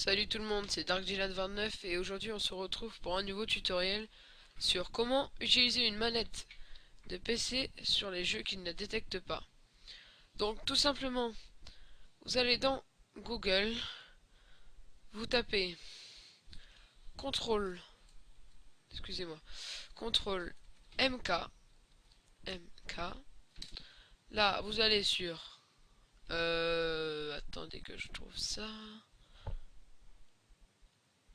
Salut tout le monde, c'est DarkGLad29 et aujourd'hui on se retrouve pour un nouveau tutoriel sur comment utiliser une manette de PC sur les jeux qui ne la détectent pas. Donc tout simplement, vous allez dans Google, vous tapez CTRL, excusez-moi, CTRL MK, MK. Là vous allez sur, attendez que je trouve ça.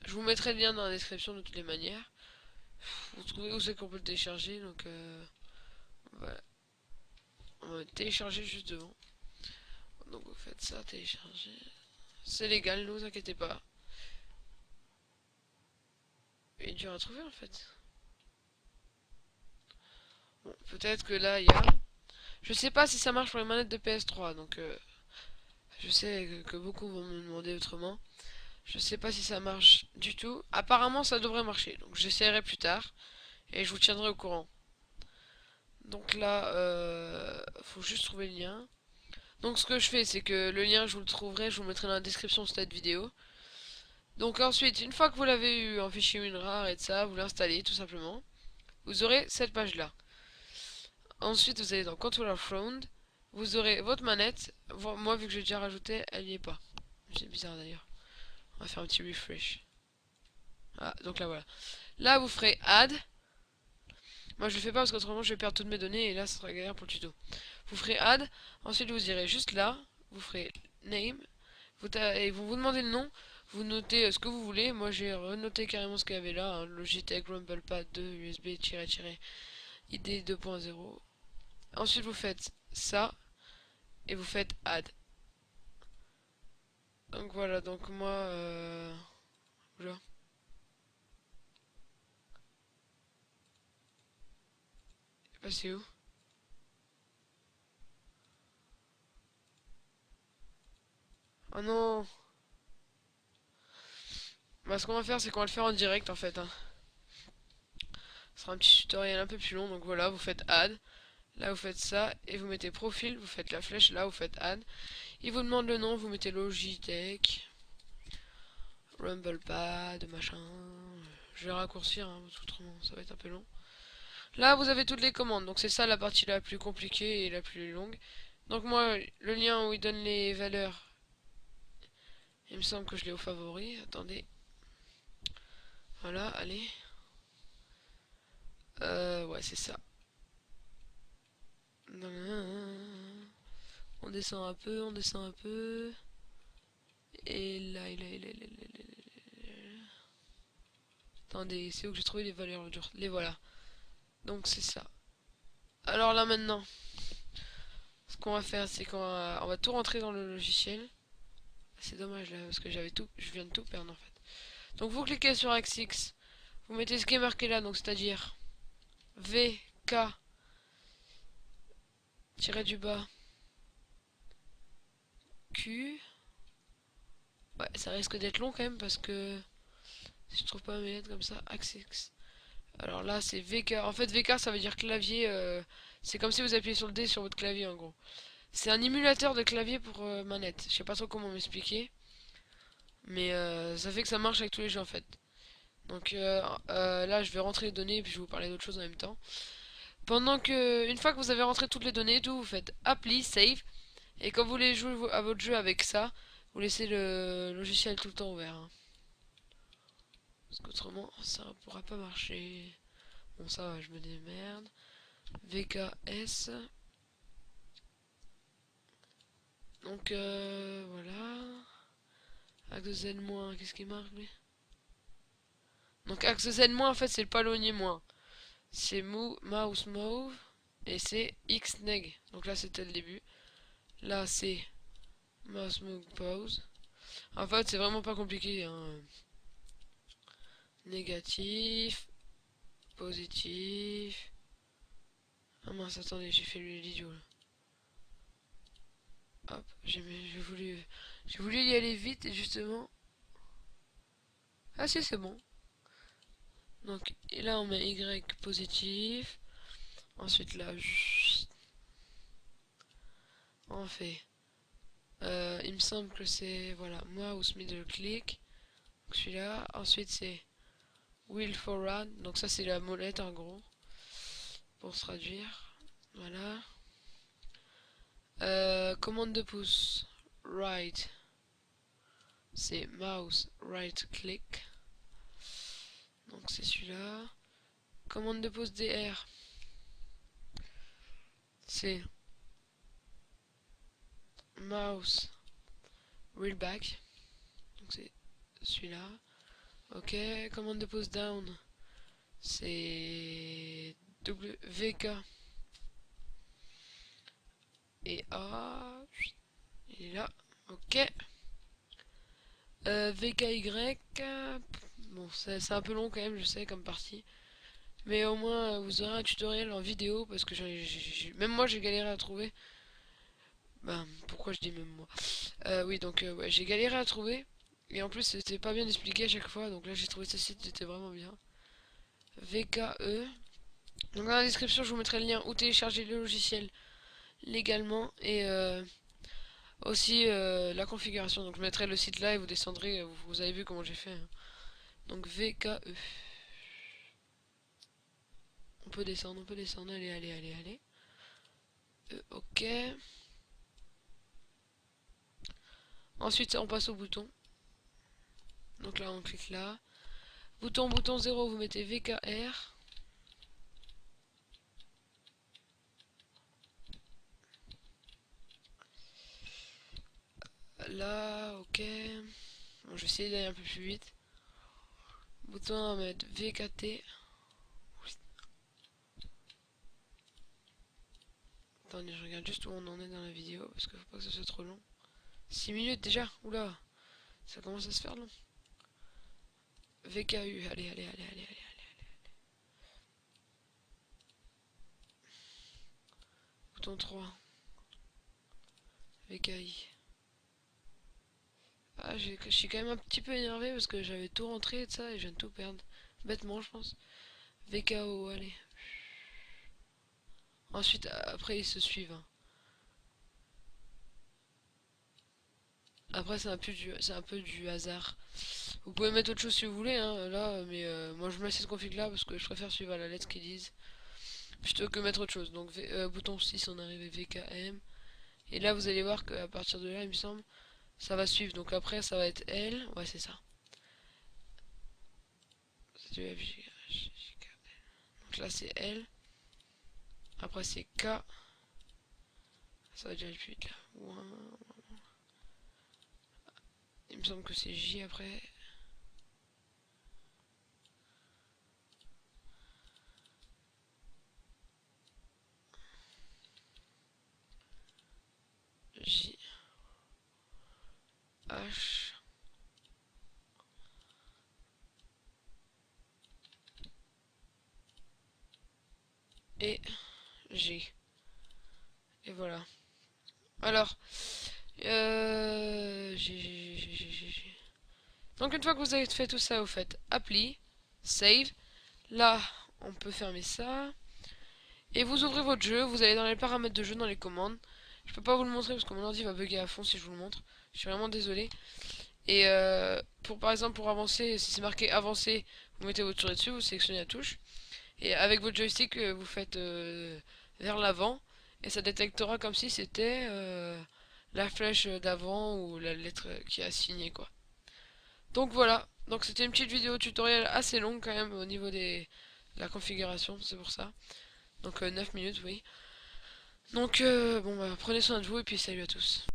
Je vous mettrai le lien dans la description de toutes les manières. Vous trouvez où c'est qu'on peut le télécharger, donc voilà. On va télécharger juste devant. Donc vous faites ça, télécharger. C'est légal, ne vous inquiétez pas. Il est dur à trouver en fait. Bon, peut-être que là il y a. Je sais pas si ça marche pour les manettes de PS3, donc je sais que beaucoup vont me demander autrement. Je sais pas si ça marche du tout. Apparemment ça devrait marcher, donc j'essaierai plus tard et je vous tiendrai au courant. Donc là, faut juste trouver le lien. Donc ce que je fais, c'est que le lien je vous le trouverai, je vous le mettrai dans la description de cette vidéo. Donc ensuite, une fois que vous l'avez eu en fichier WinRAR et de ça, vous l'installez tout simplement. Vous aurez cette page là. Ensuite, vous allez dans Controller Found. Vous aurez votre manette. Moi, vu que j'ai déjà rajouté, elle n'y est pas. C'est bizarre d'ailleurs. On va faire un petit refresh. Ah, donc là voilà. Là, vous ferez Add. Moi, je le fais pas parce qu'autrement, je vais perdre toutes mes données et là, ça sera galère pour le tuto. Vous ferez Add. Ensuite, vous irez juste là. Vous ferez Name. Et vous vous demandez le nom. Vous notez ce que vous voulez. Moi, j'ai renoté carrément ce qu'il y avait là, hein. Logitech RumblePad 2 USB-ID 2.0. Ensuite, vous faites ça et vous faites Add. Donc voilà, donc moi, oula. C'est où? Oh non. Bah, ce qu'on va faire, c'est qu'on va le faire en direct en fait, hein. Ce sera un petit tutoriel un peu plus long. Donc voilà, vous faites Add. Là, vous faites ça et vous mettez Profil. Vous faites la flèche. Là, vous faites Add. Il vous demande le nom. Vous mettez Logitech, RumblePad, machin. Je vais raccourcir, hein, autrement ça va être un peu long. Là, vous avez toutes les commandes. Donc c'est ça la partie la plus compliquée et la plus longue. Donc moi, le lien où il donne les valeurs, il me semble que je l'ai au favori. Attendez. Voilà, allez. Ouais, c'est ça. On descend un peu, on descend un peu. Et là, attendez, c'est où que j'ai trouvé les valeurs les voilà. Donc c'est ça. Alors là maintenant, ce qu'on va faire, c'est qu'on va tout rentrer dans le logiciel. C'est dommage là, parce que j'avais tout, je viens de tout perdre en fait. Donc vous cliquez sur Axix, vous mettez ce qui est marqué là, donc c'est-à-dire VK tiré du bas Q. Ouais, ça risque d'être long quand même parce que si je trouve pas mes lettres comme ça, Axix. Alors là c'est VK. En fait VK ça veut dire clavier. C'est comme si vous appuyez sur le D sur votre clavier en gros. C'est un émulateur de clavier pour manette. Je sais pas trop comment m'expliquer. Mais ça fait que ça marche avec tous les jeux en fait. Donc là je vais rentrer les données et puis je vais vous parler d'autre chose en même temps. Une fois que vous avez rentré toutes les données et tout, vous faites Apply, Save. Et quand vous voulez jouer à votre jeu avec ça, vous laissez le logiciel tout le temps ouvert, hein. Parce qu'autrement ça ne pourra pas marcher. Bon ça va, je me démerde. VKS. Donc voilà. Axe Z-, qu'est-ce qui marque lui? Donc axe Z-, en fait c'est le palonnier moins. C'est mouse move. Et c'est xneg. Donc là c'était le début. Là c'est mouse move pause. En fait c'est vraiment pas compliqué, hein. Négatif. Positif. Ah mince, attendez, j'ai fait l'idiot là. Hop, j'ai voulu y aller vite et justement. Ah si, c'est bon. Donc, et là on met Y positif. Ensuite là, on fait. Il me semble que c'est voilà, mouse middle click. Celui-là. Ensuite c'est wheel forward. Donc ça c'est la molette en gros. Pour se traduire. Voilà. Commande de pouce. Right. C'est mouse right click. Donc c'est celui-là. Commande de pouce DR. C'est mouse wheel back. Donc c'est celui-là. Ok. Commande de pouce down. C'est VK et A. Il est là. Ok. VKY. Bon, c'est un peu long quand même, je sais, comme partie. Mais au moins, vous aurez un tutoriel en vidéo parce que même moi j'ai galéré à trouver. Ben, pourquoi je dis même moi? Oui, donc ouais, j'ai galéré à trouver. Et en plus, c'était pas bien expliqué à chaque fois. Donc là, j'ai trouvé ce site, c'était vraiment bien. VKE. Donc dans la description, je vous mettrai le lien où télécharger le logiciel légalement. Et aussi la configuration. Donc je mettrai le site là et vous descendrez. Vous avez vu comment j'ai fait, hein. Donc VKE. On peut descendre, on peut descendre. Allez, allez, allez, allez. Ok. Ensuite, on passe au bouton. Donc là, on clique là. Bouton 0, vous mettez VKR. Là, ok. Bon, je vais essayer d'aller un peu plus vite. Bouton 1, mettre VKT. Attendez, je regarde juste où on en est dans la vidéo, parce qu'il faut pas que ça soit trop long. 6 minutes déjà. Oula, ça commence à se faire long. VKU, allez, allez, allez, allez, allez. Bouton 3. VKI. Ah, je suis quand même un petit peu énervé parce que j'avais tout rentré et de ça et je viens de tout perdre. Bêtement, je pense. VKO, allez. Ensuite, après, ils se suivent, hein. Après, c'est un peu du hasard. Vous pouvez mettre autre chose si vous voulez, hein, là, mais moi je mets cette config là parce que je préfère suivre à la lettre qu'ils disent plutôt que mettre autre chose. Donc, bouton 6, on arrive à VKM. Et là, vous allez voir qu'à partir de là, il me semble, ça va suivre. Donc, après, ça va être L. Ouais, c'est ça. Donc là, c'est L. Après, c'est K. Ça va déjà aller plus vite là. Il me semble que c'est J après. J. H. Et G. Et voilà. Alors, donc une fois que vous avez fait tout ça, vous faites Appli, Save. Là, on peut fermer ça. Et vous ouvrez votre jeu, vous allez dans les paramètres de jeu, dans les commandes. Je peux pas vous le montrer parce que mon ordi va bugger à fond si je vous le montre. Je suis vraiment désolé. Et pour par exemple pour avancer, si c'est marqué avancer, vous mettez votre souris dessus, vous sélectionnez la touche. Et avec votre joystick, vous faites vers l'avant. Et ça détectera comme si c'était la flèche d'avant ou la lettre qui a signé quoi. Donc voilà, donc c'était une petite vidéo tutoriel assez longue quand même au niveau de la configuration, c'est pour ça. Donc 9 minutes, oui. Donc bon bah prenez soin de vous et puis salut à tous.